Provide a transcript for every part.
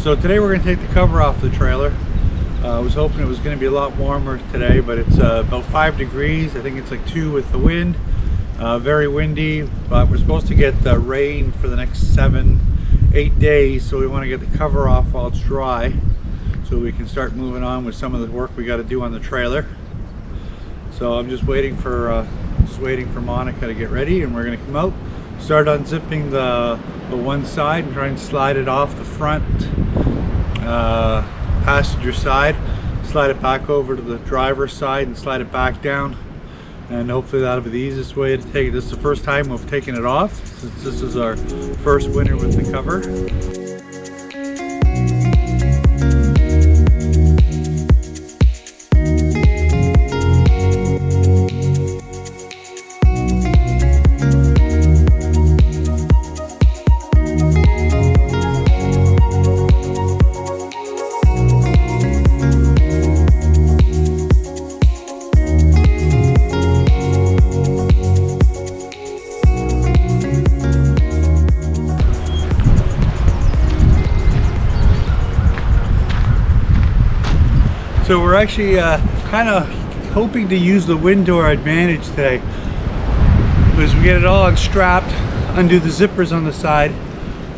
So today we're going to take the cover off the trailer. I was hoping it was going to be a lot warmer today, but it's about 5 degrees. I think it's like 2 with the wind. Very windy, but we're supposed to get rain for the next 7-8 days, so we want to get the cover off while it's dry so we can start moving on with some of the work we got to do on the trailer. So I'm just waiting for Monica to get ready, and we're going to come out, start unzipping the one side and try and slide it off the front passenger side, slide it back over to the driver's side and slide it back down, and hopefully that'll be the easiest way to take it. This is the first time we've taken it off since this is our first winter with the cover. So we're actually kind of hoping to use the wind to our advantage today, because we get it all unstrapped, undo the zippers on the side.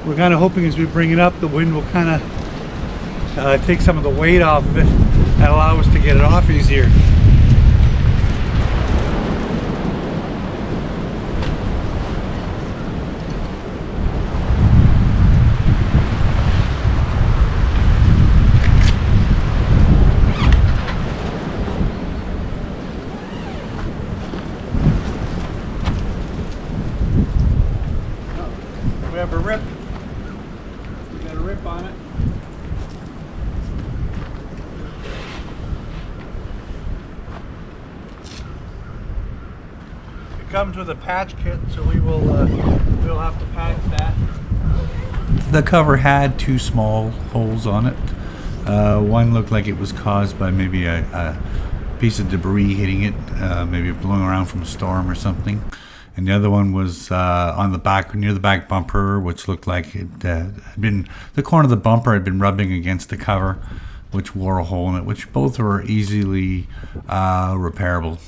We're kind of hoping as we bring it up, the wind will kind of take some of the weight off of it and allow us to get it off easier. We have a rip. We got a rip on it. It comes with a patch kit, so we'll have to patch that. The cover had 2 small holes on it. One looked like it was caused by maybe a piece of debris hitting it, maybe blowing around from a storm or something. And the other one was on the back, near the back bumper, which looked like it had been, the corner of the bumper had been rubbing against the cover, which wore a hole in it, which both were easily repairable.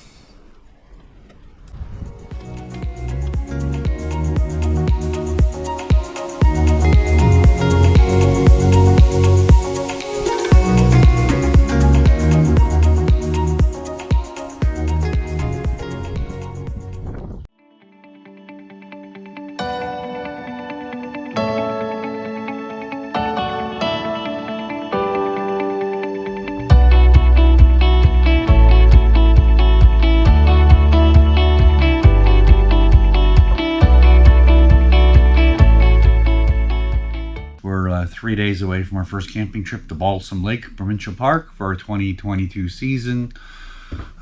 We're 3 days away from our first camping trip to Balsam Lake Provincial Park for our 2022 season.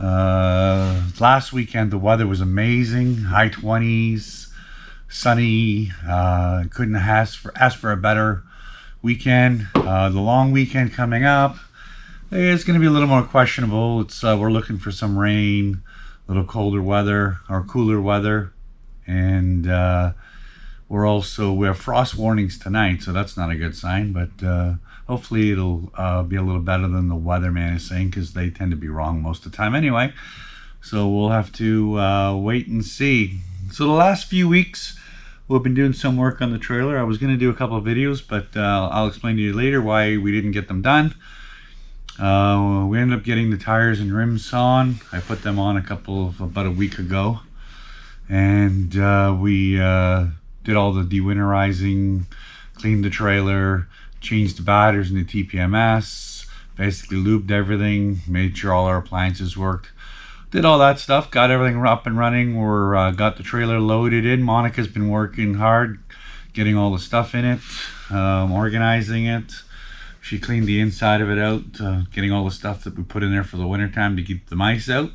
Last weekend the weather was amazing, high 20s, sunny. Couldn't ask for a better weekend. The long weekend coming up, it's going to be a little more questionable. We're looking for some rain, a little colder weather or cooler weather, and we have frost warnings tonight, so that's not a good sign, but hopefully it'll be a little better than the weatherman is saying, because they tend to be wrong most of the time anyway. So we'll have to wait and see. So the last few weeks we've been doing some work on the trailer. I was going to do a couple of videos, but I'll explain to you later why we didn't get them done. We ended up getting the tires and rims on. I put them on about a week ago, and we did all the dewinterizing, cleaned the trailer, changed the batteries in the TPMS, basically lubed everything, made sure all our appliances worked. Did all that stuff, got everything up and running. We're got the trailer loaded in. Monica's been working hard, getting all the stuff in it, organizing it. She cleaned the inside of it out, getting all the stuff that we put in there for the winter time to keep the mice out.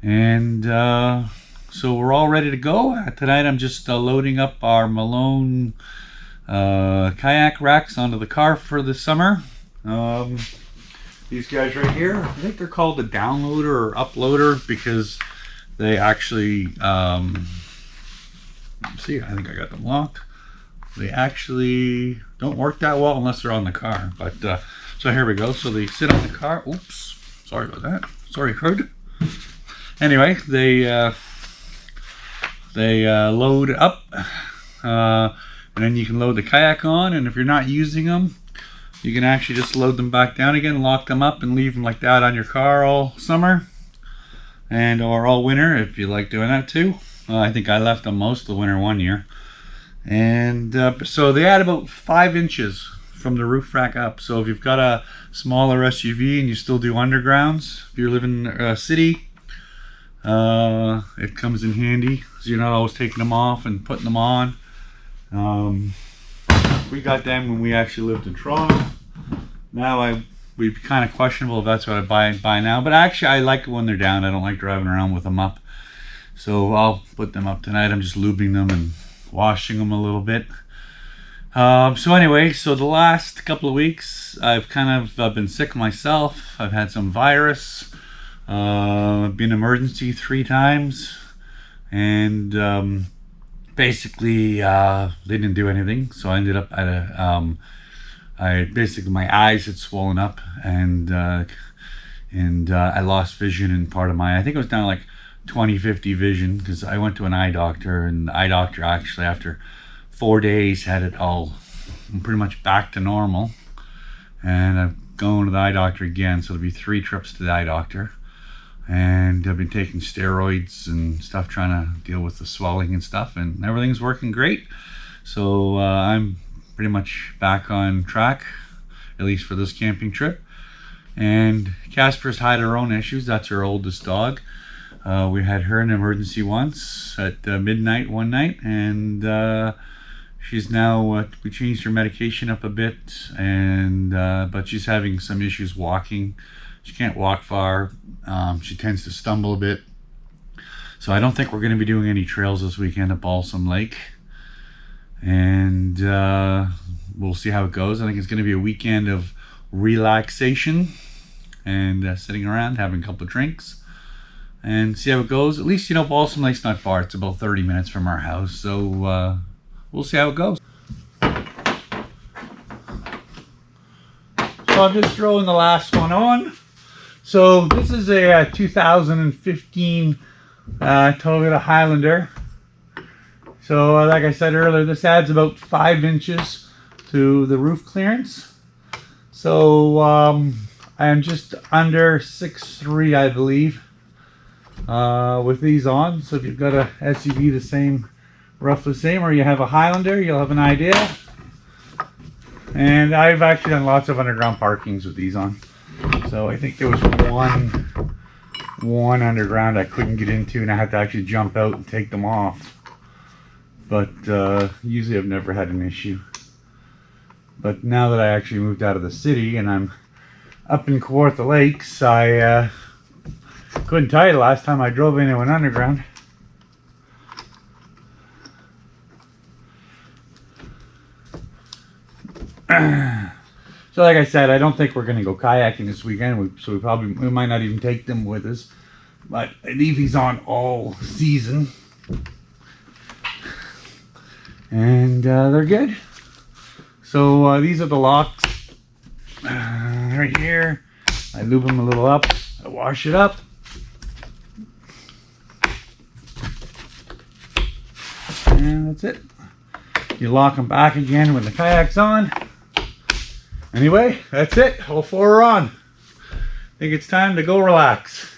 And so we're all ready to go. Tonight I'm just loading up our Malone kayak racks onto the car for the summer. These guys right here, I think they're called a downloader or uploader, because they actually, see, I think I got them locked. they actually don't work that well unless they're on the car. But so here we go. So they sit on the car. Oops, sorry about that. Sorry, Kurt. Anyway, they load up, and then you can load the kayak on. And if you're not using them, you can actually just load them back down again, lock them up, and leave them like that on your car all summer and or all winter if you like doing that too. I think I left them most of the winter one year. And so they add about 5 inches from the roof rack up. So if you've got a smaller SUV and you still do undergrounds, if you're living in a city, it comes in handy. So you're not always taking them off and putting them on. We got them when we actually lived in Toronto. Now we'd be kind of questionable if that's what I buy now. But actually I like it when they're down. I don't like driving around with them up. So I'll put them up tonight. I'm just lubing them and washing them a little bit. So anyway, so the last couple of weeks I've kind of been sick myself. I've had some virus. I've been emergency 3 times, and basically they didn't do anything. So I ended up at a basically my eyes had swollen up, and I lost vision in part of my, I think it was down to like 20/50 vision, because I went to an eye doctor, and the eye doctor actually after 4 days had it all pretty much back to normal. And I'm going to the eye doctor again, so it'll be 3 trips to the eye doctor. And I've been taking steroids and stuff, trying to deal with the swelling and stuff, and everything's working great. So I'm pretty much back on track, at least for this camping trip. And Casper's had her own issues. That's her oldest dog. We had her in an emergency once at midnight one night, and she's now, we changed her medication up a bit, and but she's having some issues walking. She can't walk far. She tends to stumble a bit. So I don't think we're going to be doing any trails this weekend at Balsam Lake. And we'll see how it goes. I think it's going to be a weekend of relaxation and sitting around, having a couple of drinks, and see how it goes. At least, you know, Balsam Lake's not far. It's about 30 minutes from our house. So we'll see how it goes. So I'm just throwing the last one on. So this is a 2015 Toyota Highlander. So like I said earlier, this adds about 5 inches to the roof clearance. So I am just under 6'3", I believe, with these on. So if you've got a SUV the same, roughly the same, or you have a Highlander, you'll have an idea. And I've actually done lots of underground parkings with these on. So I think there was one underground I couldn't get into, and I had to actually jump out and take them off. But usually I've never had an issue. But now that I actually moved out of the city and I'm up in Kawartha Lakes, I couldn't tell you the last time I drove into an underground. So like I said, I don't think we're going to go kayaking this weekend, so we might not even take them with us. But I leave these on all season. And they're good. So these are the locks right here. I lube them a little up. I wash it up. And that's it. You lock them back again when the kayak's on. Anyway, that's it. All 4 are on. I think it's time to go relax.